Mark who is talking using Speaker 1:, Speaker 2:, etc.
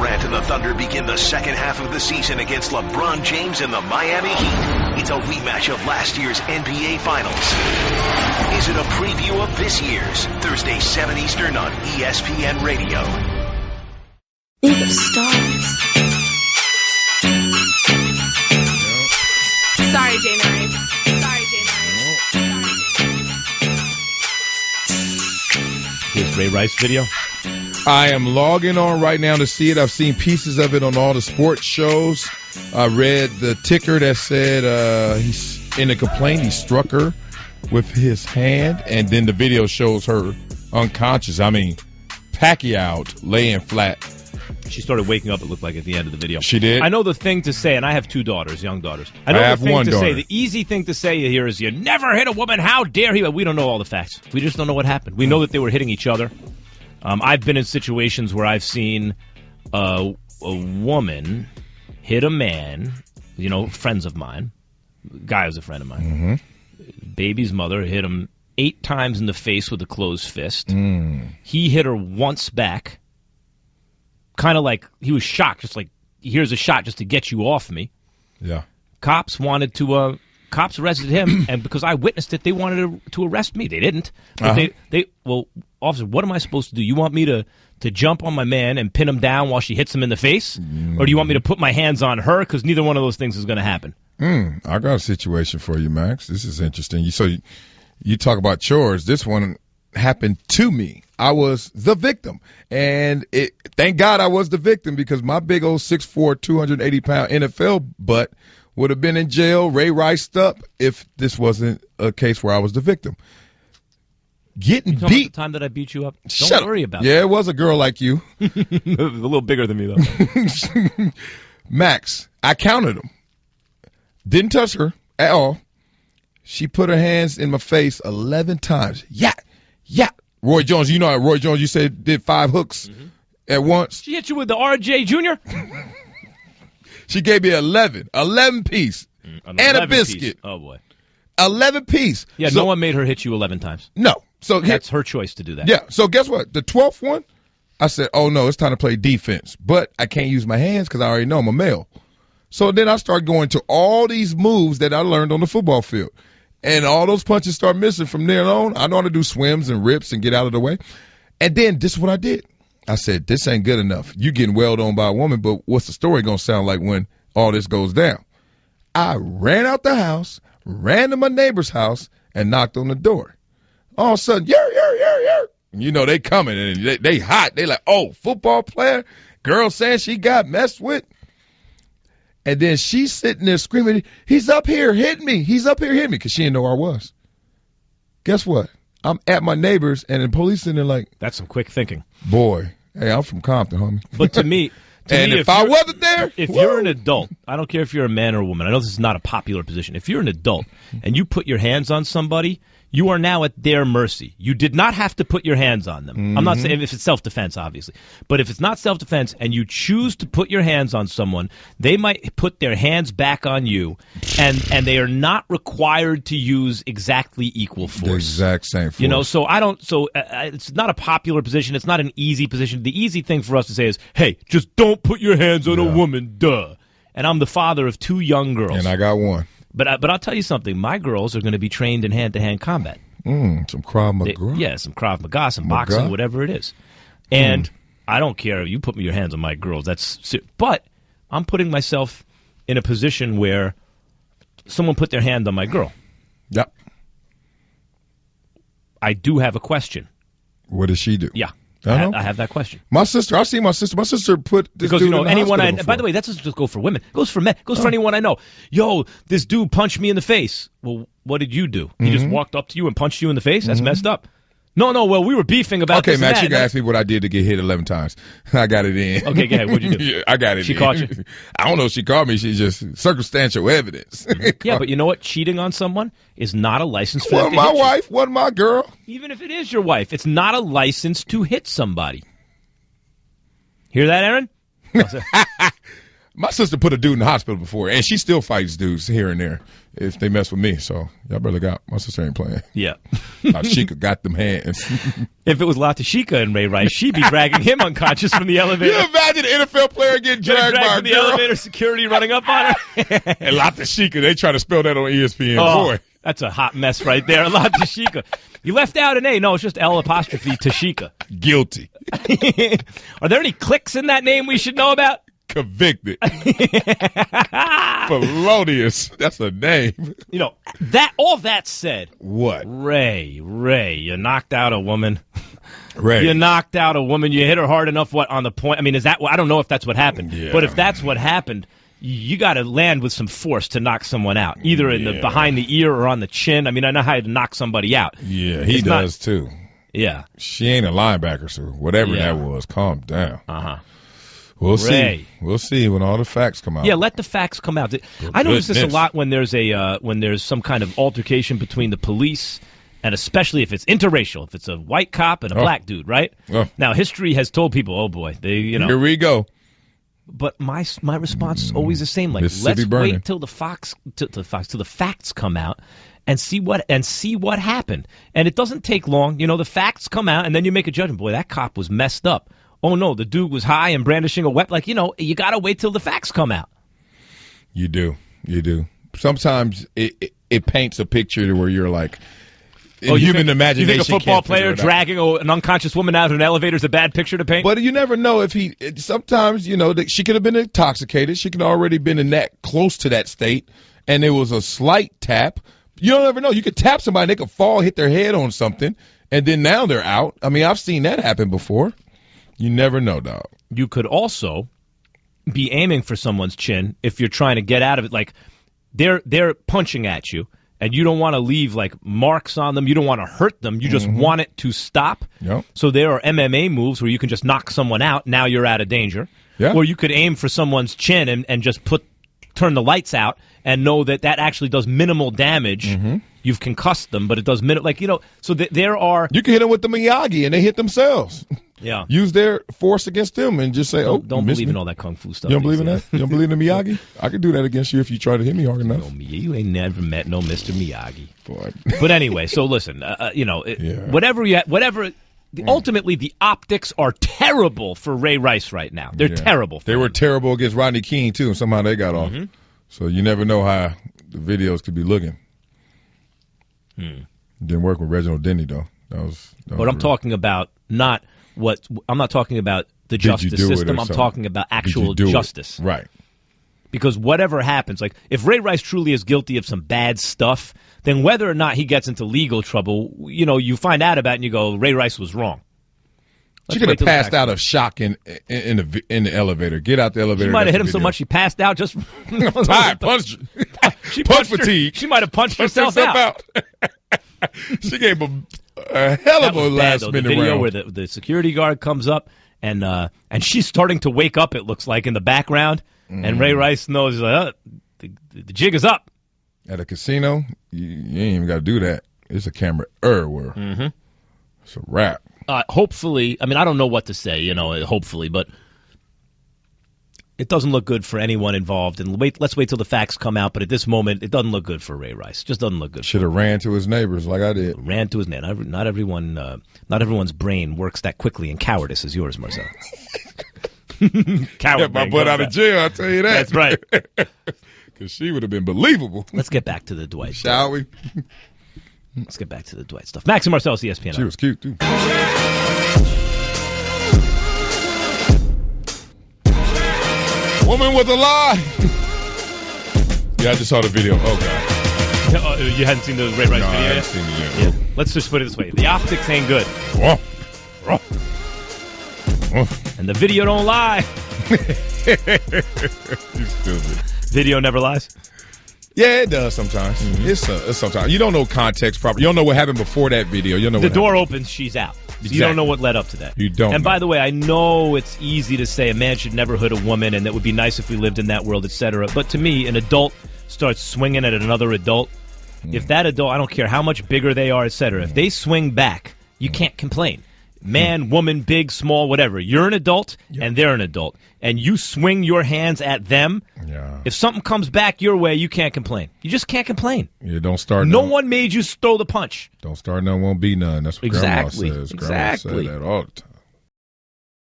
Speaker 1: Durant and the Thunder begin the second half of the season against LeBron James and the Miami Heat. It's a rematch of last year's NBA Finals. Is it a preview of this year's? Thursday, 7 Eastern on ESPN Radio.
Speaker 2: Think of stars.
Speaker 3: Sorry, Janay.
Speaker 4: Here's Ray Rice video.
Speaker 5: I am logging on right now to see it. I've seen pieces of it on all the sports shows. I read the ticker that said he's in a complaint. He struck her with his hand, and then the video shows her unconscious. I mean, Pacquiao laying flat.
Speaker 4: She started waking up, it looked like, at the end of the video.
Speaker 5: She did?
Speaker 4: I know the thing to say, and I have two daughters, young daughters. I know
Speaker 5: have
Speaker 4: the thing
Speaker 5: one
Speaker 4: to
Speaker 5: daughter.
Speaker 4: say. The easy thing to say here is, you never hit a woman, how dare he? But we don't know all the facts. We just don't know what happened. We know that they were hitting each other. I've been in situations where I've seen a woman hit a man, friends of mine. Guy was a friend of mine. Mm-hmm. Baby's mother hit him 8 times in the face with a closed fist. He hit her once back. Kind of like he was shocked, just like, here's a shot just to get you off me.
Speaker 5: Yeah.
Speaker 4: Cops arrested him, and because I witnessed it, they wanted to arrest me. They didn't. But well, officer, what am I supposed to do? You want me to jump on my man and pin him down while she hits him in the face? Or do you want me to put my hands on her? Because neither one of those things is going to happen.
Speaker 5: I got a situation for you, Max. This is interesting. You talk about chores. This one happened to me. I was the victim. And thank God I was the victim, because my big old 6'4", 280-pound NFL butt would have been in jail, Ray Riced up, if this wasn't a case where I was the victim. Getting
Speaker 4: beat. About the time that I beat you up? Don't worry about it.
Speaker 5: Yeah, it was a girl like you.
Speaker 4: A little bigger than me, though.
Speaker 5: Max, I counted them. Didn't touch her at all. She put her hands in my face 11 times. Yeah. Roy Jones, Roy Jones, you said did 5 hooks at once.
Speaker 4: She hit you with the RJ Jr.?
Speaker 5: She gave me 11 piece and a biscuit.
Speaker 4: Piece. Oh, boy.
Speaker 5: 11 piece.
Speaker 4: Yeah, no one made her hit you 11 times.
Speaker 5: No. So
Speaker 4: that's her choice to do that.
Speaker 5: Yeah. So guess what? The 12th one, I said, oh, no, it's time to play defense. But I can't use my hands because I already know I'm a male. So then I start going to all these moves that I learned on the football field. And all those punches start missing from there on. I know how to do swims and rips and get out of the way. And then this is what I did. I said, this ain't good enough. You getting wailed on by a woman, but what's the story going to sound like when all this goes down? I ran out the house, ran to my neighbor's house, and knocked on the door. All of a sudden, they coming, and they hot. They like, oh, football player, girl saying she got messed with. And then she's sitting there screaming, he's up here hitting me. He's up here hitting me, because she didn't know where I was. Guess what? I'm at my neighbor's, and the police in there like,
Speaker 4: that's some quick thinking.
Speaker 5: Boy, hey, I'm from Compton, homie.
Speaker 4: But to me,
Speaker 5: if I wasn't there,
Speaker 4: if you're an adult, I don't care if you're a man or a woman. I know this is not a popular position. If you're an adult and you put your hands on somebody, you are now at their mercy. You did not have to put your hands on them. I'm not saying if it's self-defense, obviously. But if it's not self-defense and you choose to put your hands on someone, they might put their hands back on you, and they are not required to use exactly equal force.
Speaker 5: The exact same force.
Speaker 4: It's not a popular position. It's not an easy position. The easy thing for us to say is, hey, just don't put your hands on a woman, duh. And I'm the father of 2 young girls.
Speaker 5: And I got one.
Speaker 4: But I'll tell you something. My girls are going to be trained in hand-to-hand combat.
Speaker 5: Some Krav Maga.
Speaker 4: Some Krav Maga, some boxing, whatever it is. And I don't care if you put your hands on my girls. But I'm putting myself in a position where someone put their hand on my girl.
Speaker 5: Yep.
Speaker 4: I do have a question.
Speaker 5: What does she do?
Speaker 4: Yeah. I have that question.
Speaker 5: My sister, I've seen my sister put this dude in the
Speaker 4: anyone
Speaker 5: hospital
Speaker 4: by the way, that doesn't just go for women. It goes for men. It goes for anyone I know. Yo, this dude punched me in the face. Well, what did you do? He just walked up to you and punched you in the face? That's messed up. No, well, we were beefing about this.
Speaker 5: Okay, Max, you can ask me what I did to get hit 11 times. I got it in.
Speaker 4: Okay, go ahead. What'd you do?
Speaker 5: I got it in.
Speaker 4: She caught you?
Speaker 5: I don't know if she caught me. She's just circumstantial evidence.
Speaker 4: Yeah, but you know what? Cheating on someone is not a license for them to hit
Speaker 5: my wife, wasn't my girl.
Speaker 4: Even if it is your wife, it's not a license to hit somebody. Hear that, Aaron?
Speaker 5: My sister put a dude in the hospital before, and she still fights dudes here and there if they mess with me. So y'all better look out. My sister ain't playing.
Speaker 4: Yeah.
Speaker 5: Sheikah got them hands.
Speaker 4: If it was Latashika and Ray Rice, she'd be dragging him unconscious from the elevator.
Speaker 5: You imagine an NFL player getting dragged by a
Speaker 4: from the
Speaker 5: girl?
Speaker 4: elevator, security running up on her.
Speaker 5: And Latashika, they try to spell that on ESPN.
Speaker 4: Oh,
Speaker 5: Boy.
Speaker 4: that's a hot mess right there. Latashika. You left out an A. No, it's just L apostrophe Tashika.
Speaker 5: Guilty.
Speaker 4: Are there any clicks in that name we should know about?
Speaker 5: Convicted. Felonious. That's a name.
Speaker 4: You know, all that said.
Speaker 5: What?
Speaker 4: Ray, you knocked out a woman.
Speaker 5: Ray.
Speaker 4: You knocked out a woman. You hit her hard enough, on the point? I mean, I don't know if that's what happened.
Speaker 5: Yeah.
Speaker 4: But if that's what happened, you got to land with some force to knock someone out, either in the behind the ear or on the chin. I mean, I know how to knock somebody out.
Speaker 5: Yeah, he does too.
Speaker 4: Yeah.
Speaker 5: She ain't a linebacker, so whatever that was, calm down.
Speaker 4: Uh-huh.
Speaker 5: We'll see. We'll see when all the facts come out.
Speaker 4: Yeah, let the facts come out. I notice this a lot when there's some kind of altercation between the police, and especially if it's interracial, if it's a white cop and a black dude, right? Now, history has told people, oh boy,
Speaker 5: here we go.
Speaker 4: But my response is always the same. Like, let's wait till the facts come out and see what happened. And it doesn't take long. You know, the facts come out, and then you make a judgment. Boy, that cop was messed up. Oh, no, the dude was high and brandishing a weapon. Like, you got to wait till the facts come out.
Speaker 5: You do. Sometimes it paints a picture where you're like, human imagination.
Speaker 4: You think a football player dragging an unconscious woman out of an elevator is a bad picture to paint?
Speaker 5: But you never know if sometimes, she could have been intoxicated. She could have already been in that close to that state, and it was a slight tap. You don't ever know. You could tap somebody, they could fall, hit their head on something, and then now they're out. I mean, I've seen that happen before. You never know, dog.
Speaker 4: You could also be aiming for someone's chin if you're trying to get out of it. Like, they're punching at you, and you don't want to leave, like, marks on them. You don't want to hurt them. You just want it to stop.
Speaker 5: Yep.
Speaker 4: So there are MMA moves where you can just knock someone out. Now you're out of danger.
Speaker 5: Yeah.
Speaker 4: Or you could aim for someone's chin and just turn the lights out and know that actually does minimal damage. You've concussed them, but it does so there are...
Speaker 5: You can hit them with the Miyagi, and they hit themselves.
Speaker 4: Yeah.
Speaker 5: Use their force against them and just say,
Speaker 4: don't believe in all that kung fu stuff.
Speaker 5: You don't believe in that? You don't believe in Miyagi? I could do that against you if you try to hit me hard enough.
Speaker 4: No, you ain't never met no Mr. Miyagi.
Speaker 5: Boy.
Speaker 4: But anyway, so listen, ultimately the optics are terrible for Ray Rice right now. They're terrible.
Speaker 5: They were terrible against Rodney King, too, and somehow they got off. So you never know how the videos could be looking. Didn't work with Reginald Denny, though.
Speaker 4: But I'm talking about I'm not talking about the justice system. I'm talking about actual justice.
Speaker 5: Right.
Speaker 4: Because whatever happens, like if Ray Rice truly is guilty of some bad stuff, then whether or not he gets into legal trouble, you find out about it and you go, Ray Rice was wrong.
Speaker 5: She could have passed out of shock in the elevator. Get out the elevator.
Speaker 4: She might have hit him so much she passed out just
Speaker 5: tired. Punched. Punch fatigue.
Speaker 4: She might have punched herself out.
Speaker 5: She gave a hell of a last minute
Speaker 4: the video
Speaker 5: round.
Speaker 4: where the security guard comes up and she's starting to wake up. It looks like in the background, and Ray Rice knows the jig is up.
Speaker 5: At a casino, you ain't even got to do that. It's a camera everywhere. It's a wrap.
Speaker 4: Hopefully, I mean, I don't know what to say, hopefully, but it doesn't look good for anyone involved. And let's wait till the facts come out. But at this moment, it doesn't look good for Ray Rice. Just doesn't look good.
Speaker 5: Should have ran to his neighbors like I did.
Speaker 4: Ran to his neighbors. Not everyone's brain works that quickly in cowardice as yours, Marcel.
Speaker 5: Get my butt out of jail, I'll tell you that.
Speaker 4: That's right.
Speaker 5: Because she would have been believable.
Speaker 4: Let's get back to the Dwight.
Speaker 5: Shall we?
Speaker 4: Let's get back to the Dwight stuff. Max Marcellus, ESPN.
Speaker 5: She was cute, too. Woman with a lie. Yeah, I just saw the video. Oh, God.
Speaker 4: You hadn't seen the Ray Rice video
Speaker 5: I
Speaker 4: yet?
Speaker 5: haven't seen it yet.
Speaker 4: Yeah. Let's just put it this way. The optics ain't good. And the video don't lie.
Speaker 5: You stupid.
Speaker 4: Video never lies?
Speaker 5: Yeah, it does sometimes. It's sometimes. You don't know context properly. You don't know what happened before that video. You don't know
Speaker 4: the door opens, she's out.
Speaker 5: Exactly.
Speaker 4: You don't know what led up to that.
Speaker 5: You don't.
Speaker 4: And by the way, I know it's easy to say a man should never hit a woman, and that would be nice if we lived in that world, etc. But to me, an adult starts swinging at another adult. If that adult, I don't care how much bigger they are, etc. If they swing back, you can't complain. Man, woman, big, small, whatever. You're an adult, and they're an adult. And you swing your hands at them.
Speaker 5: Yeah.
Speaker 4: If something comes back your way, you can't complain. You just can't complain.
Speaker 5: Yeah, don't start.
Speaker 4: No one made you throw the punch.
Speaker 5: Don't start none, won't be none. That's what
Speaker 4: Exactly.
Speaker 5: Grandma says.
Speaker 4: Exactly.
Speaker 5: Grandma said that all the time.